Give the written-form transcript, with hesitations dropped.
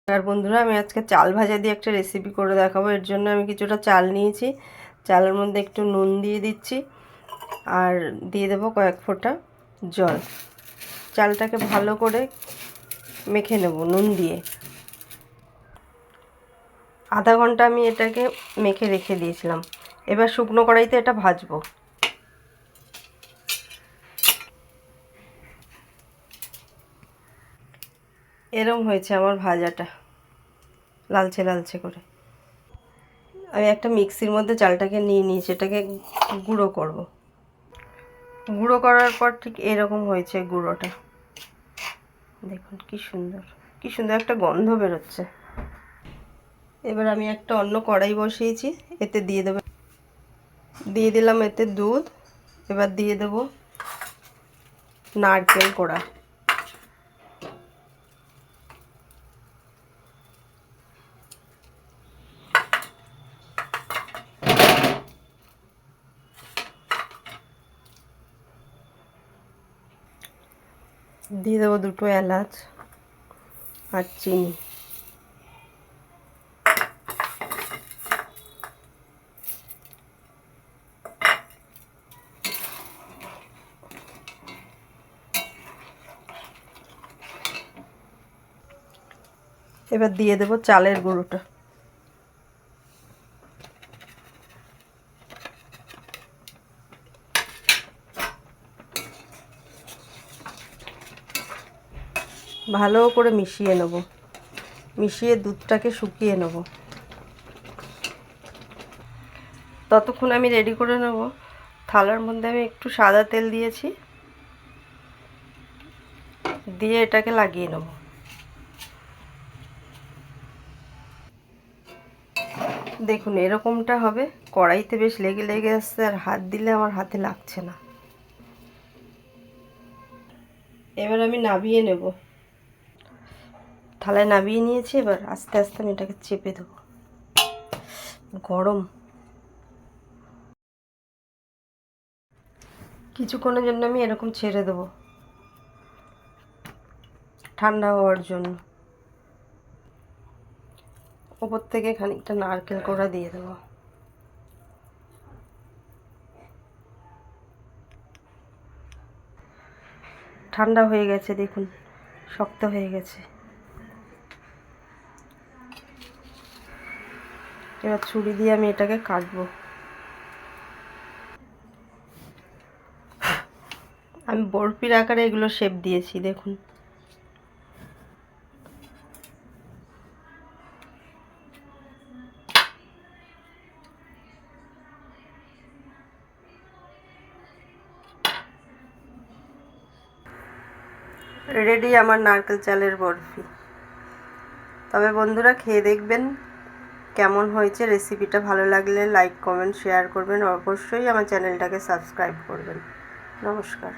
আর বন্ধুরা, আমি আজকে চাল ভাজা দিয়ে একটা রেসিপি করে দেখাবো। এর জন্য আমি কিছুটা চাল নিয়েছি। চালের মধ্যে একটু নুন দিয়ে দিচ্ছি আর দিয়ে দেবো কয়েক ফোঁটা জল। চালটাকে ভালো করে মেখে নেব নুন দিয়ে। আধা ঘন্টা আমি এটাকে মেখে রেখে দিয়েছিলাম। এবার শুকনো কড়াইতে এটা ভাজবো। এরম হয়েছে আমার ভাজাটা, লালচে লালচে করে। আমি একটা মিক্সির মধ্যে চালটাকে নিয়ে নিয়েছি, এটাকে গুঁড়ো করব। গুঁড়ো করার পর ঠিক এরকম হয়েছে গুঁড়োটা। দেখুন কি সুন্দর, কি সুন্দর একটা গন্ধ বেরোচ্ছে। এবার আমি একটা অন্য কড়াই বসিয়েছি, এতে দিয়ে দিলাম এতে দুধ। এবার দিয়ে দেব নারকেল কোড়া। দিয়ে দেবো দুটো এলাচ আর চিনি। এবার দিয়ে দেবো চালের গুঁড়োটা। ভালো করে মিশিয়ে নেব, মিশিয়ে দুধটাকে শুকিয়ে নেব। ততক্ষণ আমি রেডি করে নেব। থালার মধ্যে আমি একটু সাদা তেল দিয়েছি, দিয়ে এটাকে লাগিয়ে নেব। দেখুন এরকমটা হবে। কড়াইতে বেশ লেগে লেগে আসছে, আর হাত দিলে আমার হাতে লাগছে না। এবার আমি নামিয়ে নেব। থালায় নামিয়ে নিয়েছি। এবার আস্তে আস্তে আমি এটাকে চেপে দেবো। গরম, কিছুক্ষণের জন্য আমি এরকম ছেড়ে দেবো ঠান্ডা হওয়ার জন্য। ওপর থেকে খানিকটা নারকেল কোড়া দিয়ে দেবো। ঠান্ডা হয়ে গেছে, দেখুন শক্ত হয়ে গেছে। এবার ছুরি দিয়ে আমি এটাকে কাটবো। আমি বরফির আকারে এগুলো শেপ দিয়েছি, দেখুন। রেডি আমার নারকেল চালের বরফি। তবে বন্ধুরা, খেয়ে দেখবেন কেমন হয়েছে। রেসিপিটা ভালো লাগলে লাইক, কমেন্ট, শেয়ার করবেন। অবশ্যই আমার চ্যানেলটাকে সাবস্ক্রাইব করবেন। নমস্কার।